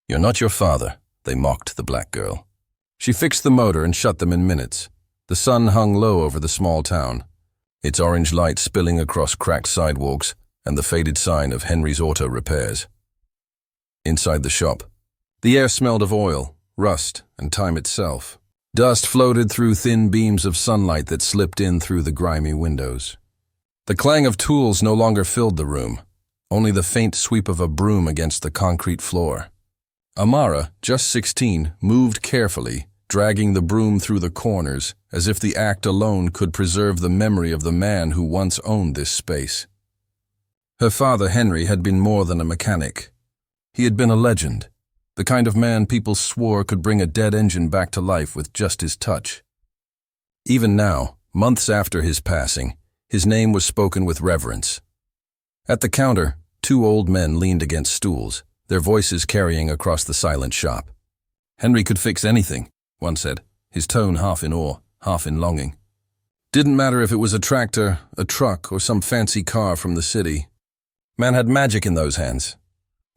"You're not your father," they mocked the black girl. She fixed the motor and shut them in minutes. The sun hung low over the small town, its orange light spilling across cracked sidewalks and the faded sign of Henry's Auto Repairs. Inside the shop, the air smelled of oil, rust, and time itself. Dust floated through thin beams of sunlight that slipped in through the grimy windows. The clang of tools no longer filled the room, only the faint sweep of a broom against the concrete floor. Amara, just 16, moved carefully, dragging the broom through the corners, as if the act alone could preserve the memory of the man who once owned this space. Her father, Henry, had been more than a mechanic. He had been a legend, the kind of man people swore could bring a dead engine back to life with just his touch. Even now, months after his passing, his name was spoken with reverence. At the counter, two old men leaned against stools, their voices carrying across the silent shop. "Henry could fix anything," one said, his tone half in awe, half in longing. Didn't matter if it was a tractor, a truck, or some fancy car from the city. Man had magic in those hands.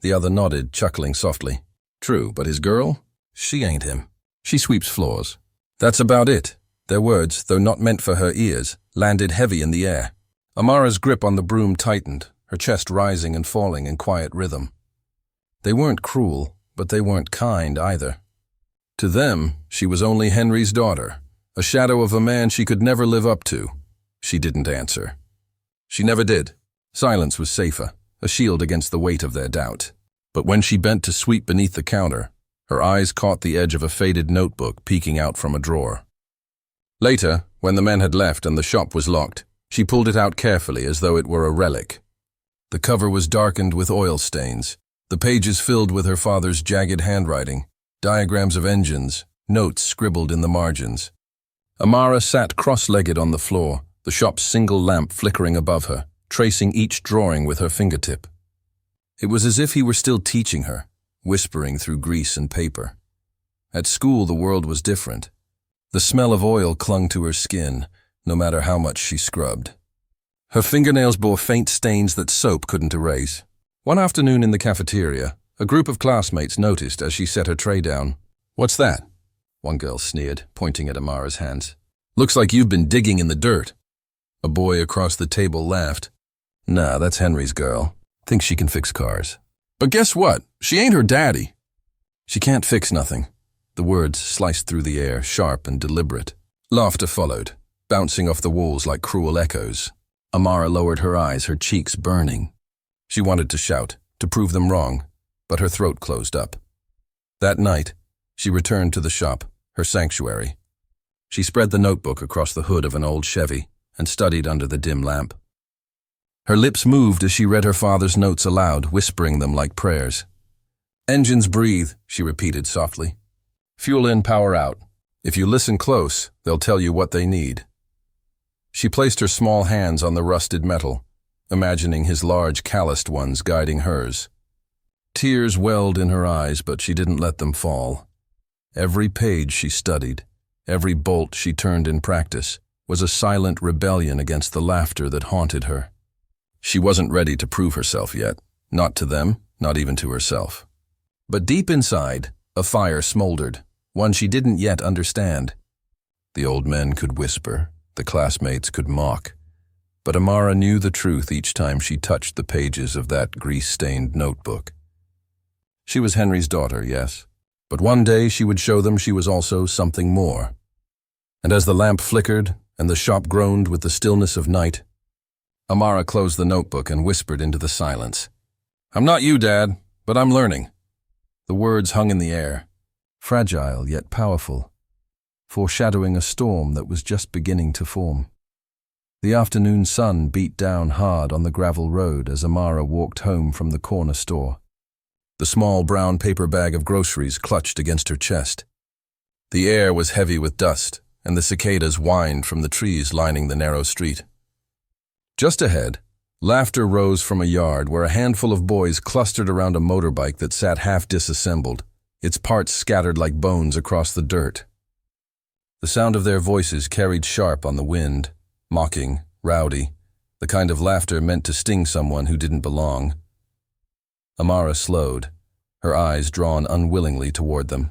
The other nodded, chuckling softly. "True, but his girl? She ain't him. She sweeps floors." That's about it. Their words, though not meant for her ears, landed heavy in the air. Amara's grip on the broom tightened, her chest rising and falling in quiet rhythm. They weren't cruel, but they weren't kind either. To them, she was only Henry's daughter, a shadow of a man she could never live up to. She didn't answer. She never did. Silence was safer, a shield against the weight of their doubt. But when she bent to sweep beneath the counter, her eyes caught the edge of a faded notebook peeking out from a drawer. Later, when the men had left and the shop was locked, she pulled it out carefully as though it were a relic. The cover was darkened with oil stains, the pages filled with her father's jagged handwriting, diagrams of engines, notes scribbled in the margins. Amara sat cross-legged on the floor, the shop's single lamp flickering above her, tracing each drawing with her fingertip. It was as if he were still teaching her, whispering through grease and paper. At school, the world was different. The smell of oil clung to her skin, no matter how much she scrubbed. Her fingernails bore faint stains that soap couldn't erase. One afternoon in the cafeteria, a group of classmates noticed as she set her tray down. "What's that?" one girl sneered, pointing at Amara's hands. "Looks like you've been digging in the dirt." A boy across the table laughed. "Nah, that's Henry's girl. Thinks she can fix cars." "But guess what? She ain't her daddy." "She can't fix nothing." The words sliced through the air, sharp and deliberate. Laughter followed, bouncing off the walls like cruel echoes. Amara lowered her eyes, her cheeks burning. She wanted to shout, to prove them wrong, but her throat closed up. That night, she returned to the shop, her sanctuary. She spread the notebook across the hood of an old Chevy and studied under the dim lamp. Her lips moved as she read her father's notes aloud, whispering them like prayers. "Engines breathe," she repeated softly. "Fuel in, power out. If you listen close, they'll tell you what they need." She placed her small hands on the rusted metal, imagining his large calloused ones guiding hers. Tears welled in her eyes, but she didn't let them fall. Every page she studied, every bolt she turned in practice, was a silent rebellion against the laughter that haunted her. She wasn't ready to prove herself yet, not to them, not even to herself. But deep inside, a fire smoldered, one she didn't yet understand. The old men could whisper, the classmates could mock, but Amara knew the truth each time she touched the pages of that grease-stained notebook. She was Henry's daughter, yes, but one day she would show them she was also something more. And as the lamp flickered and the shop groaned with the stillness of night, Amara closed the notebook and whispered into the silence. "I'm not you, Dad, but I'm learning." The words hung in the air, fragile yet powerful, foreshadowing a storm that was just beginning to form. The afternoon sun beat down hard on the gravel road as Amara walked home from the corner store. The small brown paper bag of groceries clutched against her chest. The air was heavy with dust, and the cicadas whined from the trees lining the narrow street. Just ahead, laughter rose from a yard where a handful of boys clustered around a motorbike that sat half disassembled, its parts scattered like bones across the dirt. The sound of their voices carried sharp on the wind, mocking, rowdy, the kind of laughter meant to sting someone who didn't belong. Amara slowed, her eyes drawn unwillingly toward them.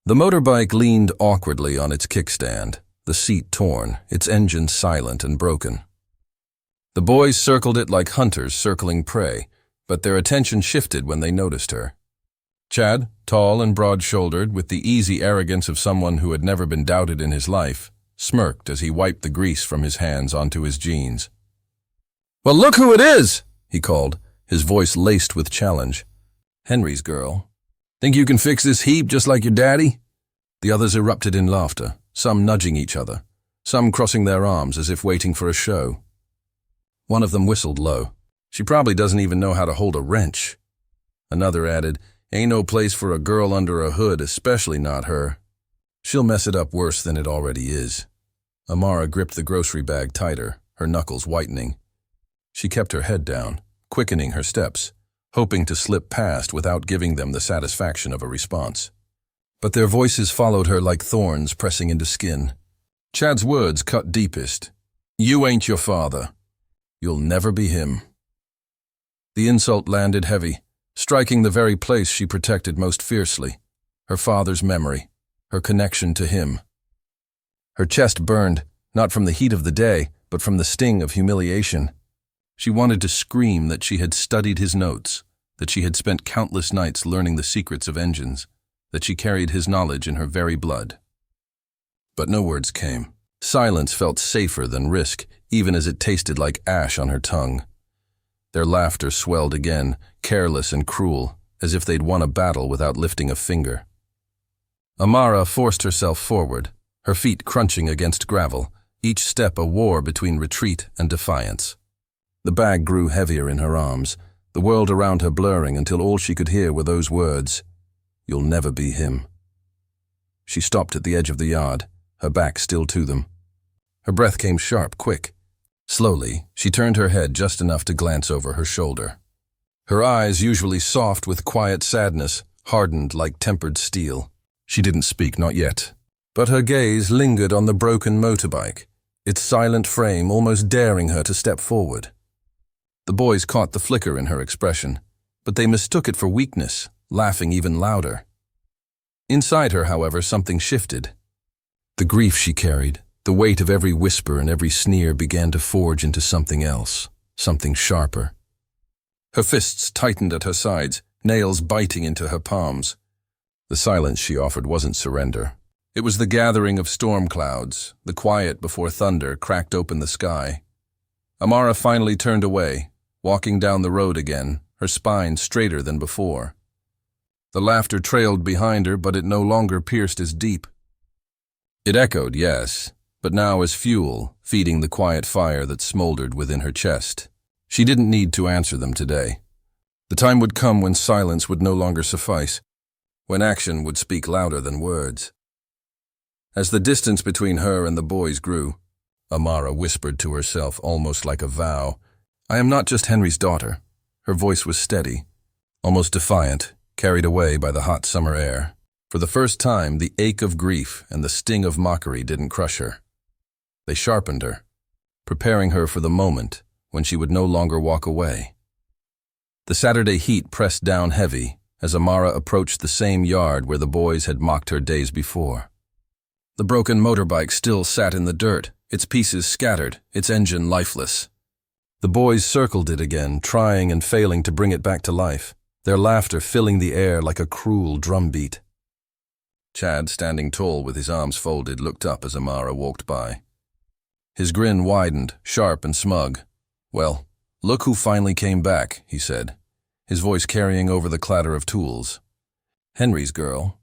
The motorbike leaned awkwardly on its kickstand, the seat torn, its engine silent and broken. The boys circled it like hunters circling prey, but their attention shifted when they noticed her. Chad, tall and broad-shouldered, with the easy arrogance of someone who had never been doubted in his life, smirked as he wiped the grease from his hands onto his jeans. "Well, look who it is!" he called, his voice laced with challenge. "Henry's girl. Think you can fix this heap just like your daddy?" The others erupted in laughter, some nudging each other, some crossing their arms as if waiting for a show. One of them whistled low. "She probably doesn't even know how to hold a wrench." Another added, "Ain't no place for a girl under a hood, especially not her. She'll mess it up worse than it already is." Amara gripped the grocery bag tighter, her knuckles whitening. She kept her head down, quickening her steps, hoping to slip past without giving them the satisfaction of a response. But their voices followed her like thorns pressing into skin. Chad's words cut deepest. "You ain't your father. You'll never be him." The insult landed heavy, striking the very place she protected most fiercely, her father's memory, her connection to him. Her chest burned, not from the heat of the day, but from the sting of humiliation. She wanted to scream that she had studied his notes, that she had spent countless nights learning the secrets of engines, that she carried his knowledge in her very blood. But no words came. Silence felt safer than risk, even as it tasted like ash on her tongue. Their laughter swelled again, careless and cruel, as if they'd won a battle without lifting a finger. Amara forced herself forward, her feet crunching against gravel, each step a war between retreat and defiance. The bag grew heavier in her arms, the world around her blurring until all she could hear were those words, "You'll never be him." She stopped at the edge of the yard, her back still to them. Her breath came sharp, quick. Slowly, she turned her head just enough to glance over her shoulder. Her eyes, usually soft with quiet sadness, hardened like tempered steel. She didn't speak, not yet. But her gaze lingered on the broken motorbike, its silent frame almost daring her to step forward. The boys caught the flicker in her expression, but they mistook it for weakness, laughing even louder. Inside her, however, something shifted. The grief she carried, the weight of every whisper and every sneer began to forge into something else, something sharper. Her fists tightened at her sides, nails biting into her palms. The silence she offered wasn't surrender. It was the gathering of storm clouds, the quiet before thunder cracked open the sky. Amara finally turned away, walking down the road again, her spine straighter than before. The laughter trailed behind her, but it no longer pierced as deep. It echoed, yes, but now as fuel, feeding the quiet fire that smoldered within her chest. She didn't need to answer them today. The time would come when silence would no longer suffice, when action would speak louder than words. As the distance between her and the boys grew, Amara whispered to herself almost like a vow, "I am not just Henry's daughter." Her voice was steady, almost defiant, carried away by the hot summer air. For the first time, the ache of grief and the sting of mockery didn't crush her. They sharpened her, preparing her for the moment when she would no longer walk away. The Saturday heat pressed down heavy as Amara approached the same yard where the boys had mocked her days before. The broken motorbike still sat in the dirt, its pieces scattered, its engine lifeless. The boys circled it again, trying and failing to bring it back to life, their laughter filling the air like a cruel drumbeat. Chad, standing tall with his arms folded, looked up as Amara walked by. His grin widened, sharp and smug. "Well, look who finally came back," he said, his voice carrying over the clatter of tools. "Henry's girl.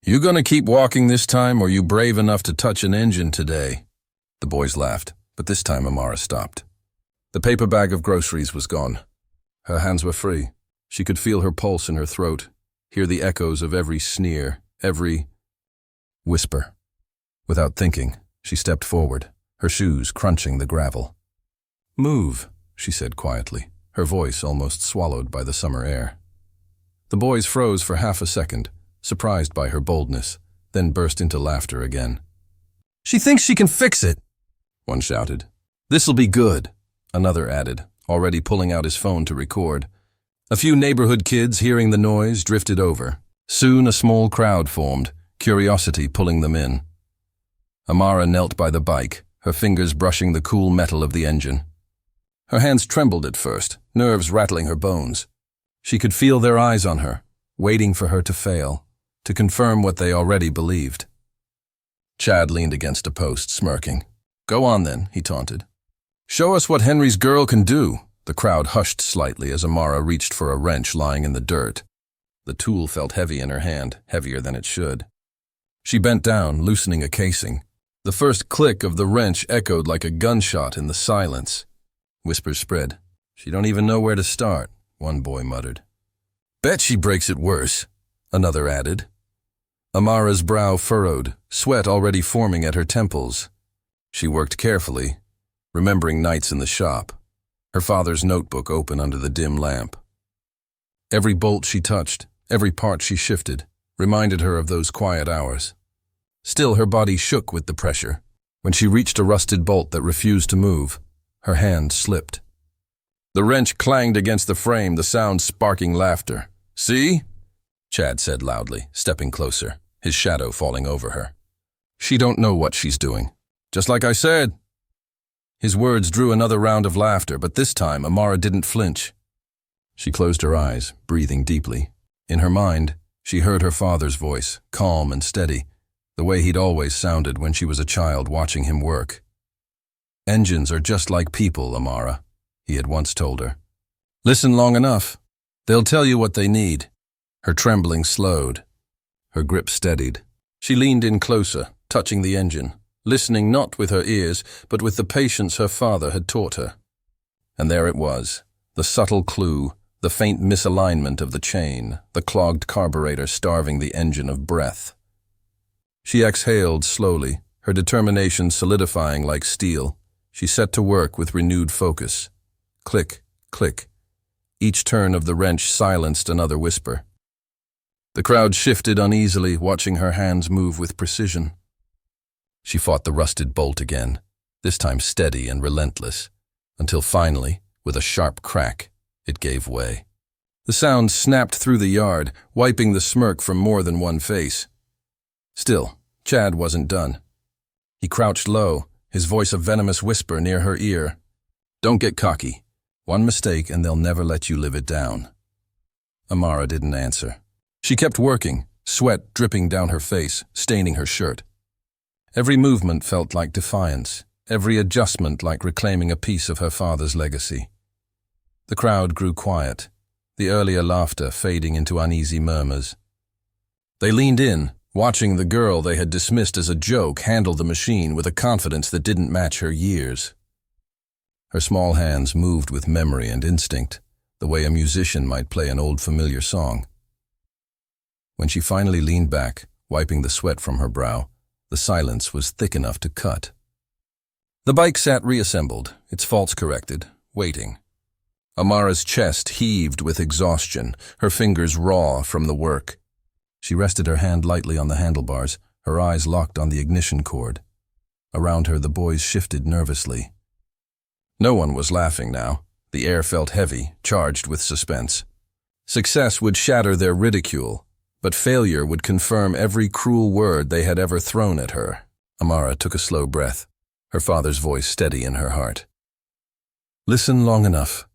You gonna keep walking this time, or you brave enough to touch an engine today?" The boys laughed, but this time Amara stopped. The paper bag of groceries was gone. Her hands were free. She could feel her pulse in her throat, hear the echoes of every sneer, every whisper. Without thinking, she stepped forward, her shoes crunching the gravel. "Move," she said quietly, her voice almost swallowed by the summer air. The boys froze for half a second, surprised by her boldness, then burst into laughter again. "She thinks she can fix it," one shouted. "This'll be good," another added, already pulling out his phone to record. A few neighborhood kids, hearing the noise, drifted over. Soon a small crowd formed, curiosity pulling them in. Amara knelt by the bike, her fingers brushing the cool metal of the engine. Her hands trembled at first, nerves rattling her bones. She could feel their eyes on her, waiting for her to fail, to confirm what they already believed. Chad leaned against a post, smirking. "Go on then," he taunted. "Show us what Henry's girl can do." The crowd hushed slightly as Amara reached for a wrench lying in the dirt. The tool felt heavy in her hand, heavier than it should. She bent down, loosening a casing. The first click of the wrench echoed like a gunshot in the silence. Whispers spread. "She don't even know where to start," one boy muttered. "Bet she breaks it worse," another added. Amara's brow furrowed, sweat already forming at her temples. She worked carefully, remembering nights in the shop, her father's notebook open under the dim lamp. Every bolt she touched, every part she shifted, reminded her of those quiet hours. Still, her body shook with the pressure. When she reached a rusted bolt that refused to move, her hand slipped. The wrench clanged against the frame, the sound sparking laughter. "See?" Chad said loudly, stepping closer, his shadow falling over her. "She don't know what she's doing. Just like I said." His words drew another round of laughter, but this time Amara didn't flinch. She closed her eyes, breathing deeply. In her mind, she heard her father's voice, calm and steady, the way he'd always sounded when she was a child watching him work. "Engines are just like people, Amara," he had once told her. "Listen long enough. They'll tell you what they need." Her trembling slowed. Her grip steadied. She leaned in closer, touching the engine, listening not with her ears, but with the patience her father had taught her. And there it was, the subtle clue, the faint misalignment of the chain, the clogged carburetor starving the engine of breath. She exhaled slowly, her determination solidifying like steel. She set to work with renewed focus. Click, click. Each turn of the wrench silenced another whisper. The crowd shifted uneasily, watching her hands move with precision. She fought the rusted bolt again, this time steady and relentless, until finally, with a sharp crack, it gave way. The sound snapped through the yard, wiping the smirk from more than one face. Still, Chad wasn't done. He crouched low, his voice a venomous whisper near her ear. "Don't get cocky. One mistake and they'll never let you live it down." Amara didn't answer. She kept working, sweat dripping down her face, staining her shirt. Every movement felt like defiance, every adjustment like reclaiming a piece of her father's legacy. The crowd grew quiet, the earlier laughter fading into uneasy murmurs. They leaned in, watching the girl they had dismissed as a joke handle the machine with a confidence that didn't match her years. Her small hands moved with memory and instinct, the way a musician might play an old familiar song. When she finally leaned back, wiping the sweat from her brow, the silence was thick enough to cut. The bike sat reassembled, its faults corrected, waiting. Amara's chest heaved with exhaustion, her fingers raw from the work. She rested her hand lightly on the handlebars, her eyes locked on the ignition cord. Around her, the boys shifted nervously. No one was laughing now. The air felt heavy, charged with suspense. Success would shatter their ridicule, but failure would confirm every cruel word they had ever thrown at her. Amara took a slow breath, her father's voice steady in her heart. "Listen long enough.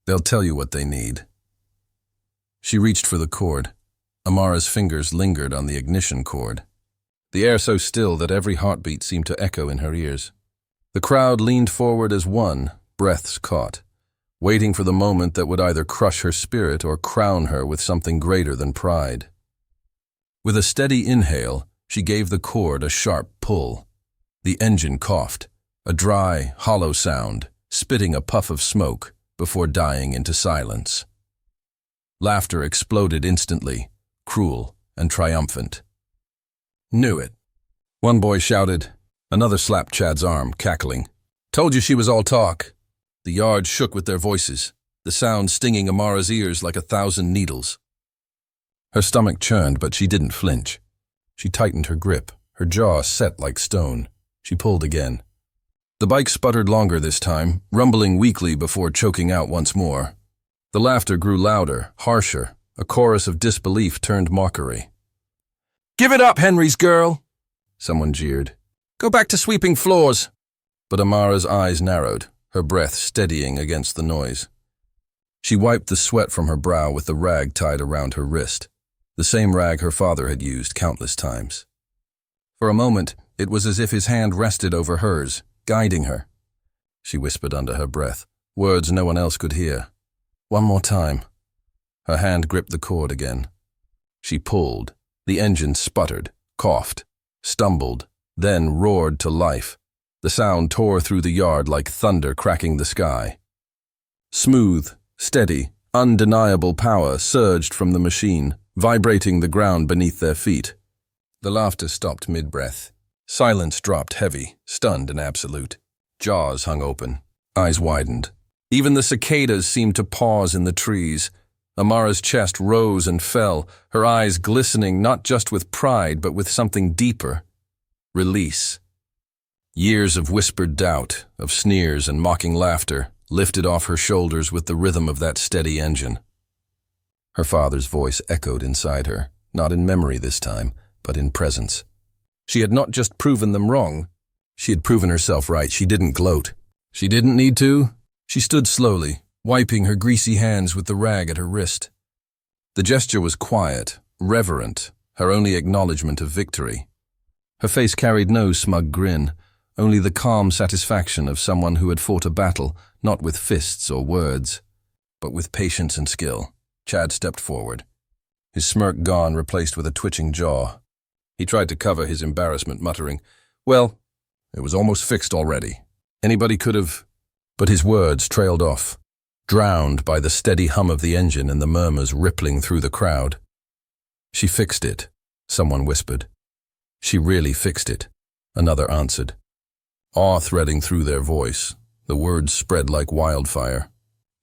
They'll tell you what they need." She reached for the cord. Amara's fingers lingered on the ignition cord. The air so still that every heartbeat seemed to echo in her ears. The crowd leaned forward as one, breaths caught, waiting for the moment that would either crush her spirit or crown her with something greater than pride. With a steady inhale, she gave the cord a sharp pull. The engine coughed, a dry, hollow sound, spitting a puff of smoke before dying into silence. Laughter exploded instantly, cruel and triumphant. "Knew it," one boy shouted. Another slapped Chad's arm, cackling. "Told you she was all talk." The yard shook with their voices, the sound stinging Amara's ears like 1,000 needles. Her stomach churned, but she didn't flinch. She tightened her grip, her jaw set like stone. She pulled again. The bike sputtered longer this time, rumbling weakly before choking out once more. The laughter grew louder, harsher, a chorus of disbelief turned mockery. "Give it up, Henry's girl!" someone jeered. "Go back to sweeping floors!" But Amara's eyes narrowed, her breath steadying against the noise. She wiped the sweat from her brow with the rag tied around her wrist, the same rag her father had used countless times. For a moment, it was as if his hand rested over hers, guiding her. She whispered under her breath, words no one else could hear. "One more time." Her hand gripped the cord again. She pulled. The engine sputtered, coughed, stumbled, then roared to life. The sound tore through the yard like thunder cracking the sky. Smooth, steady, undeniable power surged from the machine, vibrating the ground beneath their feet. The laughter stopped mid-breath. Silence dropped heavy, stunned and absolute. Jaws hung open, eyes widened. Even the cicadas seemed to pause in the trees. Amara's chest rose and fell, her eyes glistening not just with pride but with something deeper. Release. Years of whispered doubt, of sneers and mocking laughter, lifted off her shoulders with the rhythm of that steady engine. Her father's voice echoed inside her, not in memory this time, but in presence. She had not just proven them wrong, she had proven herself right. She didn't gloat. She didn't need to. She stood slowly, wiping her greasy hands with the rag at her wrist. The gesture was quiet, reverent, her only acknowledgement of victory. Her face carried no smug grin, only the calm satisfaction of someone who had fought a battle, not with fists or words, but with patience and skill. Chad stepped forward, his smirk gone, replaced with a twitching jaw. He tried to cover his embarrassment, muttering, "Well, it was almost fixed already. Anybody could have..." But his words trailed off, drowned by the steady hum of the engine and the murmurs rippling through the crowd. "She fixed it," someone whispered. "She really fixed it," another answered. Awe threading through their voice, the words spread like wildfire,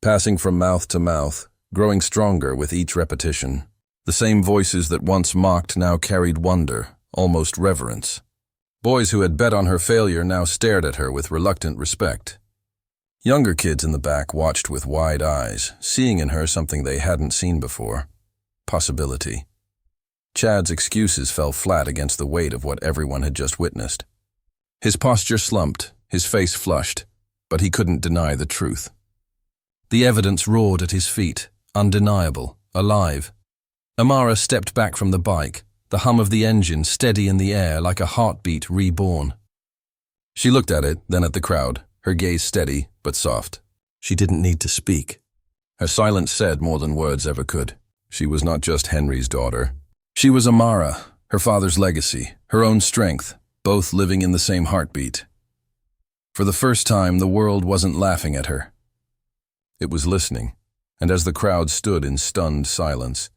passing from mouth to mouth, growing stronger with each repetition. The same voices that once mocked now carried wonder, almost reverence. Boys who had bet on her failure now stared at her with reluctant respect. Younger kids in the back watched with wide eyes, seeing in her something they hadn't seen before. Possibility. Chad's excuses fell flat against the weight of what everyone had just witnessed. His posture slumped, his face flushed, but he couldn't deny the truth. The evidence roared at his feet, undeniable, alive. Amara stepped back from the bike, the hum of the engine steady in the air like a heartbeat reborn. She looked at it, then at the crowd, her gaze steady but soft. She didn't need to speak. Her silence said more than words ever could. She was not just Henry's daughter. She was Amara, her father's legacy, her own strength, both living in the same heartbeat. For the first time, the world wasn't laughing at her. It was listening, and as the crowd stood in stunned silence,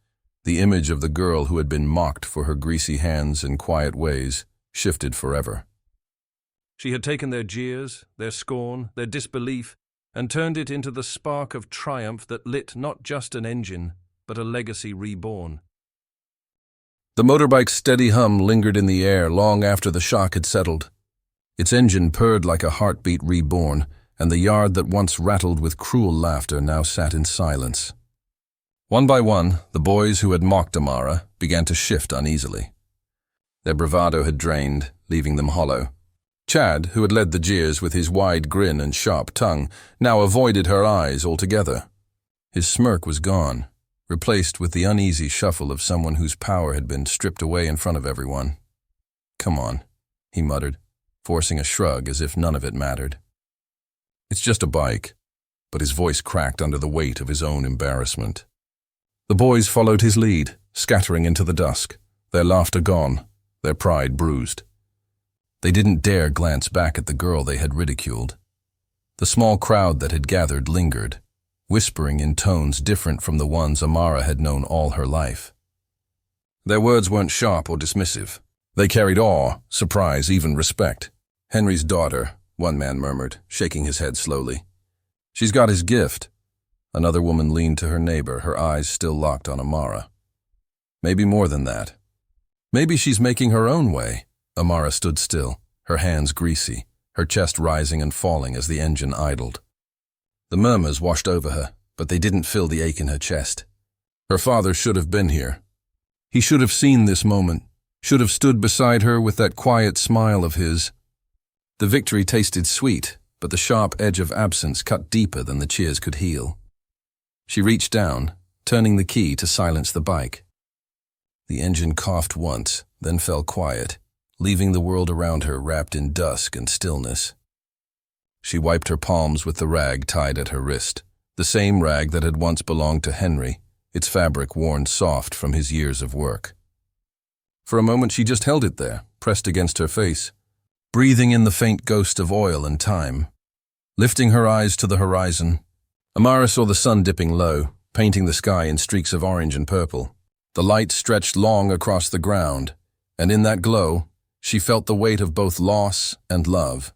the image of the girl who had been mocked for her greasy hands and quiet ways shifted forever. She had taken their jeers, their scorn, their disbelief, and turned it into the spark of triumph that lit not just an engine, but a legacy reborn. The motorbike's steady hum lingered in the air long after the shock had settled. Its engine purred like a heartbeat reborn, and the yard that once rattled with cruel laughter now sat in silence. One by one, the boys who had mocked Amara began to shift uneasily. Their bravado had drained, leaving them hollow. Chad, who had led the jeers with his wide grin and sharp tongue, now avoided her eyes altogether. His smirk was gone, replaced with the uneasy shuffle of someone whose power had been stripped away in front of everyone. "Come on," he muttered, forcing a shrug as if none of it mattered. "It's just a bike," but his voice cracked under the weight of his own embarrassment. The boys followed his lead, scattering into the dusk, their laughter gone, their pride bruised. They didn't dare glance back at the girl they had ridiculed. The small crowd that had gathered lingered, whispering in tones different from the ones Amara had known all her life. Their words weren't sharp or dismissive. They carried awe, surprise, even respect. "Henry's daughter," one man murmured, shaking his head slowly. "She's got his gift." Another woman leaned to her neighbor, her eyes still locked on Amara. "Maybe more than that. Maybe she's making her own way." Amara stood still, her hands greasy, her chest rising and falling as the engine idled. The murmurs washed over her, but they didn't fill the ache in her chest. Her father should have been here. He should have seen this moment, should have stood beside her with that quiet smile of his. The victory tasted sweet, but the sharp edge of absence cut deeper than the cheers could heal. She reached down, turning the key to silence the bike. The engine coughed once, then fell quiet, leaving the world around her wrapped in dusk and stillness. She wiped her palms with the rag tied at her wrist, the same rag that had once belonged to Henry, its fabric worn soft from his years of work. For a moment she just held it there, pressed against her face, breathing in the faint ghost of oil and time. Lifting her eyes to the horizon, Amara saw the sun dipping low, painting the sky in streaks of orange and purple. The light stretched long across the ground, and in that glow, she felt the weight of both loss and love.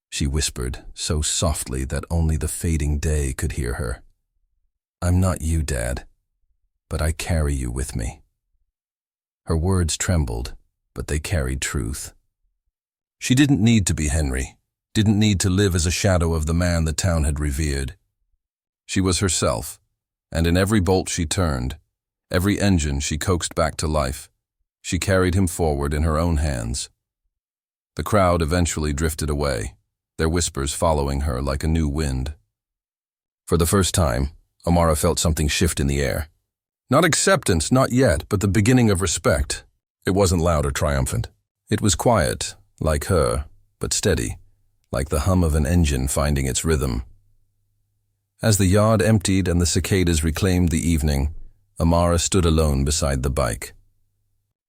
She whispered, so softly that only the fading day could hear her. "I'm not you, Dad, but I carry you with me." Her words trembled, but they carried truth. She didn't need to be Henry, didn't need to live as a shadow of the man the town had revered. She was herself, and in every bolt she turned, every engine she coaxed back to life, she carried him forward in her own hands. The crowd eventually drifted away, their whispers following her like a new wind. For the first time, Amara felt something shift in the air. Not acceptance, not yet, but the beginning of respect. It wasn't loud or triumphant. It was quiet, like her, but steady, like the hum of an engine finding its rhythm. As the yard emptied and the cicadas reclaimed the evening, Amara stood alone beside the bike.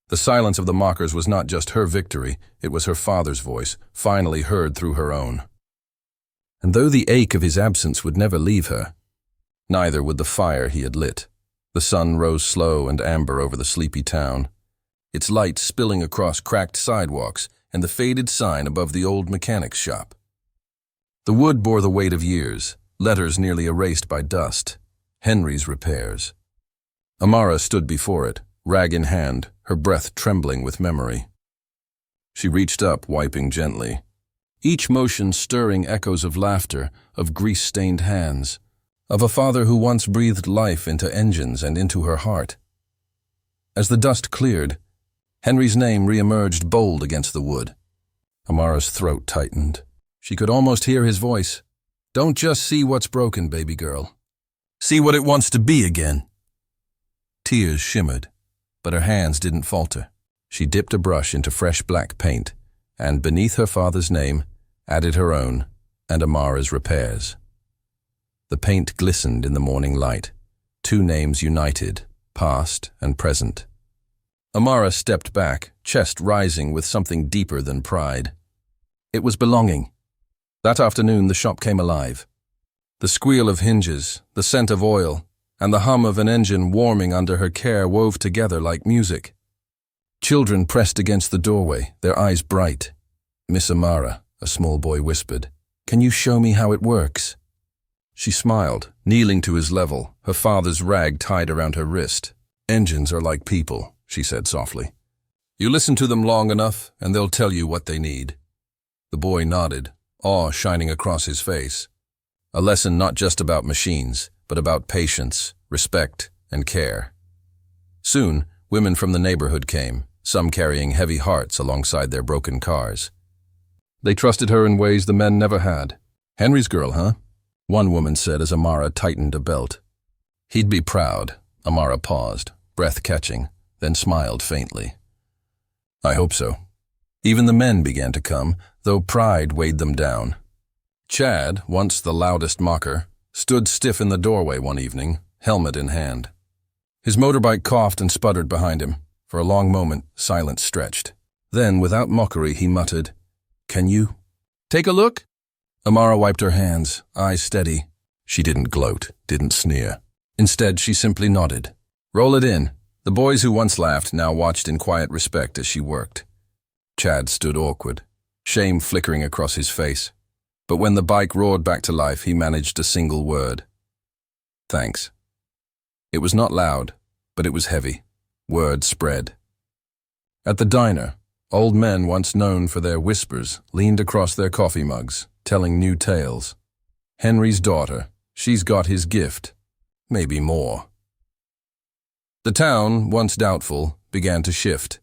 The silence of the mockers was not just her victory, it was her father's voice, finally heard through her own. And though the ache of his absence would never leave her, neither would the fire he had lit. The sun rose slow and amber over the sleepy town, its light spilling across cracked sidewalks and the faded sign above the old mechanic's shop. The wood bore the weight of years, letters nearly erased by dust, Henry's repairs. Amara stood before it, rag in hand, her breath trembling with memory. She reached up, wiping gently, each motion stirring echoes of laughter, of grease-stained hands, of a father who once breathed life into engines and into her heart. As the dust cleared, Henry's name re-emerged bold against the wood. Amara's throat tightened. She could almost hear his voice. "Don't just see what's broken, baby girl. See what it wants to be again." Tears shimmered, but her hands didn't falter. She dipped a brush into fresh black paint, and beneath her father's name, added her own and Amara's repairs. The paint glistened in the morning light, two names united, past and present. Amara stepped back, chest rising with something deeper than pride. It was belonging. That afternoon the shop came alive. The squeal of hinges, the scent of oil, and the hum of an engine warming under her care wove together like music. Children pressed against the doorway, their eyes bright. "Miss Amara," a small boy whispered, "can you show me how it works?" She smiled, kneeling to his level, her father's rag tied around her wrist. "Engines are like people," she said softly. "You listen to them long enough, and they'll tell you what they need." The boy nodded, awe shining across his face. A lesson not just about machines, but about patience, respect, and care. Soon, women from the neighborhood came, some carrying heavy hearts alongside their broken cars. They trusted her in ways the men never had. "Henry's girl, huh?" one woman said as Amara tightened a belt. "He'd be proud." Amara paused, breath catching, then smiled faintly. "I hope so." Even the men began to come, though pride weighed them down. Chad, once the loudest mocker, stood stiff in the doorway one evening, helmet in hand. His motorbike coughed and sputtered behind him. For a long moment, silence stretched. Then, without mockery, he muttered, "Can you take a look?" Amara wiped her hands, eyes steady. She didn't gloat, didn't sneer. Instead, she simply nodded. "Roll it in." The boys who once laughed now watched in quiet respect as she worked. Chad stood awkward, shame flickering across his face. But when the bike roared back to life, he managed a single word. "Thanks." It was not loud, but it was heavy. Word spread. At the diner, old men once known for their whispers leaned across their coffee mugs, telling new tales. Henry's daughter, She's got his gift, maybe more. The town, once doubtful, began to shift,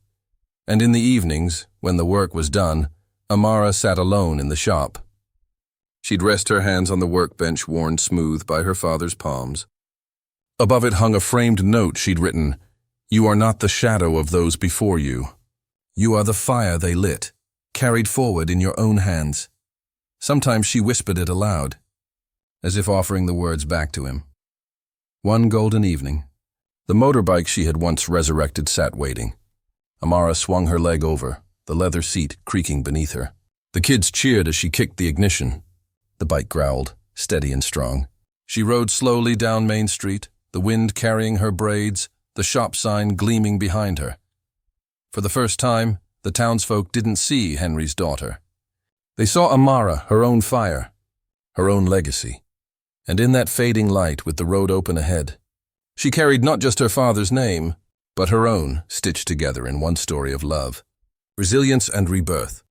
and in the evenings, when the work was done, Amara sat alone in the shop. She'd rest her hands on the workbench worn smooth by her father's palms. Above it hung a framed note she'd written, "You are not the shadow of those before you. You are the fire they lit, carried forward in your own hands." Sometimes she whispered it aloud, as if offering the words back to him. One golden evening, the motorbike she had once resurrected sat waiting. Amara swung her leg over, the leather seat creaking beneath her. The kids cheered as she kicked the ignition. The bike growled, steady and strong. She rode slowly down Main Street, the wind carrying her braids, the shop sign gleaming behind her. For the first time, the townsfolk didn't see Henry's daughter. They saw Amara, her own fire, her own legacy. And in that fading light, with the road open ahead, she carried not just her father's name, but her own, stitched together in one story of love, resilience and rebirth.